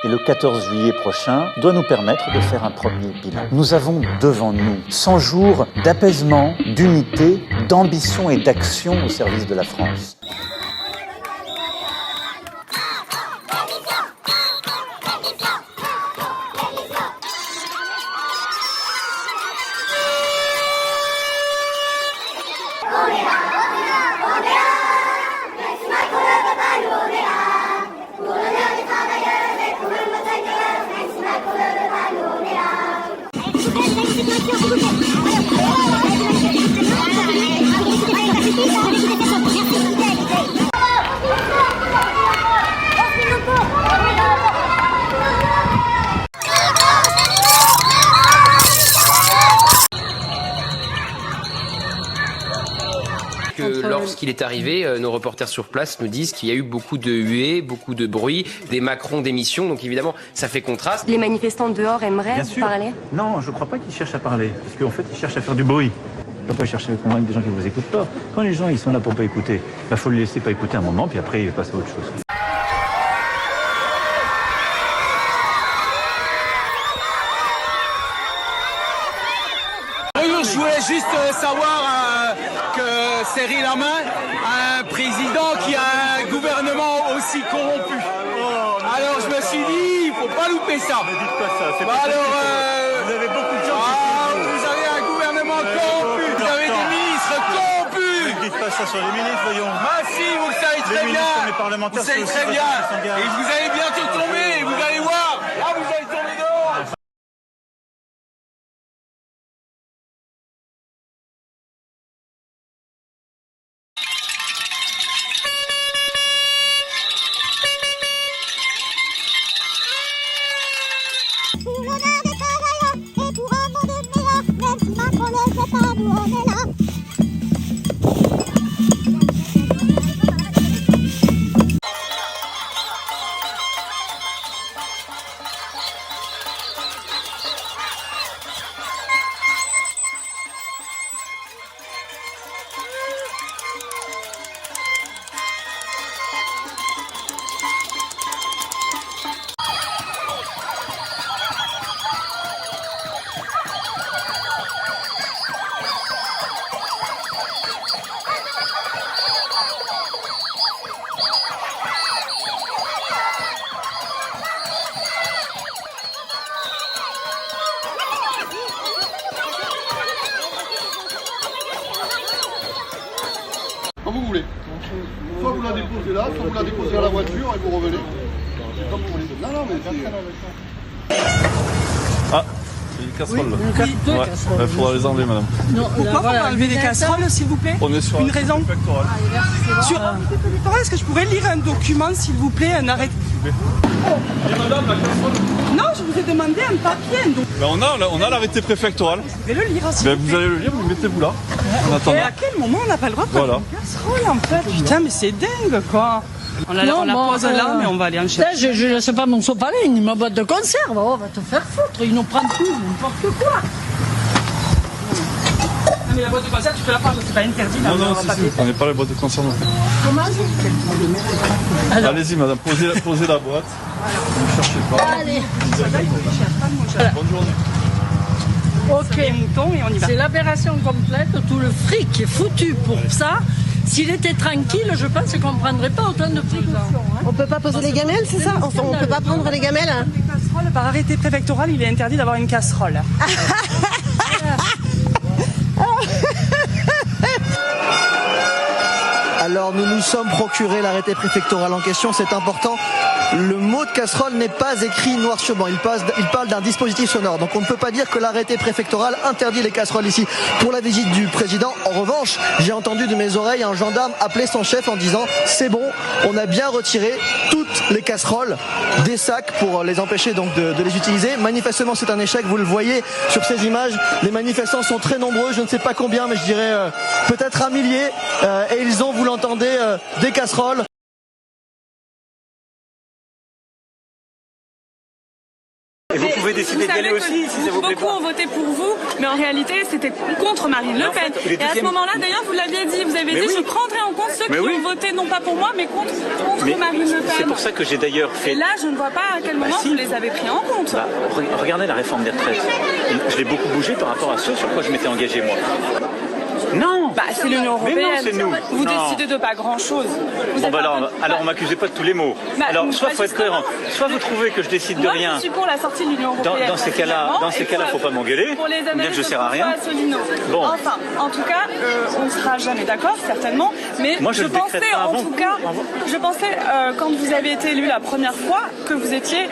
Et le 14 juillet prochain doit nous permettre de faire un premier bilan. Nous avons devant nous 100 jours d'apaisement, d'unité, d'ambition et d'action au service de la France. Lorsqu'il est arrivé, nos reporters sur place nous disent qu'il y a eu beaucoup de huées, beaucoup de bruit, des Macron démissions, donc évidemment ça fait contraste. Les manifestants dehors aimeraient vous parler? Non, je ne crois pas qu'ils cherchent à parler, parce qu'en fait ils cherchent à faire du bruit. Il ne faut pas chercher à convaincre des gens qui ne vous écoutent pas. Quand les gens ils sont là pour ne pas écouter, il faut le laisser pas écouter un moment, puis après il passe à autre chose. Je voulais juste savoir que Cyril Hamain a un président qui a un gouvernement aussi corrompu. Alors je me suis dit, il ne faut pas louper ça. Ne dites pas ça, c'est vous avez beaucoup de gens vous avez un gouvernement corrompu, vous avez des ministres corrompus. Ne dites pas ça sur les ministres, voyons. Ah si, vous le savez très bien. Les parlementaires, vous savez très bien. Et vous allez bientôt tomber, vous allez voir. Là, vous allez tomber dehors. Pour l'honneur des travailleurs et pour un monde meilleur, même si Macron ne sait pas, nous on est là. Comme vous voulez. Soit vous la déposez là, soit vous la déposez à la voiture et vous revenez. C'est comme vous voulez. Non, non, mais c'est... Ah, il y a une casserole là. Oui, deux casseroles. Il faudra les enlever, madame. Non, pourquoi faut enlever des casseroles, s'il vous plaît? On est sur une raison préfectorale. Sur est-ce que je pourrais lire un document, s'il vous plaît, un arrêt? Madame, la casserole. Non, je vous ai demandé un papier. Donc... Ben on a l'arrêté préfectoral. Je vais le lire. Ben vous allez le lire, mais mettez-vous là. En attendant. Et à quel moment on n'a pas le droit de prendre une casserole en fait? Putain, mais c'est dingue quoi. On la pose là, mais on va aller en chercher. Je laisse pas mon sopalin, ma boîte de conserve. Oh, va te faire foutre, ils nous prennent tout, n'importe quoi. Non, mais la boîte de conserve, tu peux la prendre, c'est pas interdit. Là, non, si, on n'est pas la boîte de conserve. Comment? Allez-y, madame, posez la boîte. Ne cherchez pas. Allez. Bonne journée. Ok, c'est l'aberration complète, tout le fric est foutu pour ça. S'il était tranquille, je pense qu'on ne prendrait pas autant de précautions. On peut pas poser les gamelles, c'est ça? Enfin, on peut pas prendre les gamelles? Par arrêté préfectoral, il est interdit d'avoir une casserole. Alors nous nous sommes procuré l'arrêté préfectoral en question, c'est important. Le mot de casserole n'est pas écrit noir sur blanc, il parle d'un dispositif sonore. Donc on ne peut pas dire que l'arrêté préfectoral interdit les casseroles ici pour la visite du président. En revanche, j'ai entendu de mes oreilles un gendarme appeler son chef en disant « c'est bon, on a bien retiré toutes les casseroles des sacs pour les empêcher donc de les utiliser ». Manifestement c'est un échec, vous le voyez sur ces images, les manifestants sont très nombreux, je ne sais pas combien mais je dirais peut-être un millier et ils ont, vous l'entendez, des casseroles. Et vous pouvez décider d'y aller aussi, si ça vous plaît pas. Beaucoup ont voté pour vous, mais en réalité, c'était contre Marine Le Pen. Et à ce moment-là, d'ailleurs, vous l'aviez dit, vous avez dit, je prendrai en compte ceux qui ont voté, non pas pour moi, mais contre Marine Le Pen. C'est pour ça que j'ai d'ailleurs fait... Et là, je ne vois pas à quel moment vous les avez pris en compte. Regardez la réforme des retraites. Je l'ai beaucoup bougé par rapport à ce sur quoi je m'étais engagé, moi. Non. C'est l'Union européenne. Mais non, c'est nous. Vous décidez de pas grand-chose. Bon, alors m'accusez pas de tous les mots. Alors, soit faut être cohérent, soit vous trouvez que je décide de rien. Moi, je suis pour la sortie de l'Union européenne. Dans ces cas-là, faut pas m'engueuler. Pour les bien que je sers à rien. Bon. Enfin, en tout cas, on ne sera jamais d'accord, certainement. Mais moi, je pensais, quand vous avez été élu la première fois, que vous étiez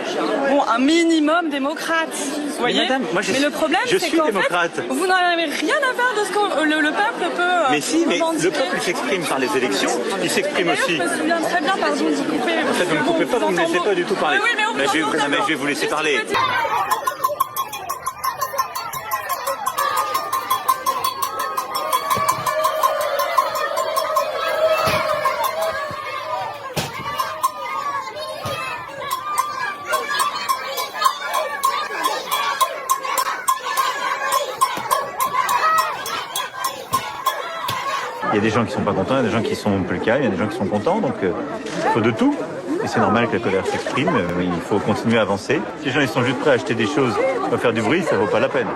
un minimum démocrate. Vous voyez. Madame, moi, mais le problème, c'est qu'en fait, vous n'en avez rien à faire de ce que le peuple peut. Mais si, mais le peuple s'exprime par les élections, il s'exprime aussi. Je me souviens très bien, pardon, de vous couper. En fait, vous ne me coupez pas, vous ne me laissez pas du tout parler. Oui, mais je vais vous laisser parler. Il y a des gens qui sont pas contents, il y a des gens qui sont plus calmes, il y a des gens qui sont contents, donc il faut de tout. Et c'est normal que la colère s'exprime, mais il faut continuer à avancer. Si les gens ils sont juste prêts à acheter des choses, à faire du bruit, ça vaut pas la peine.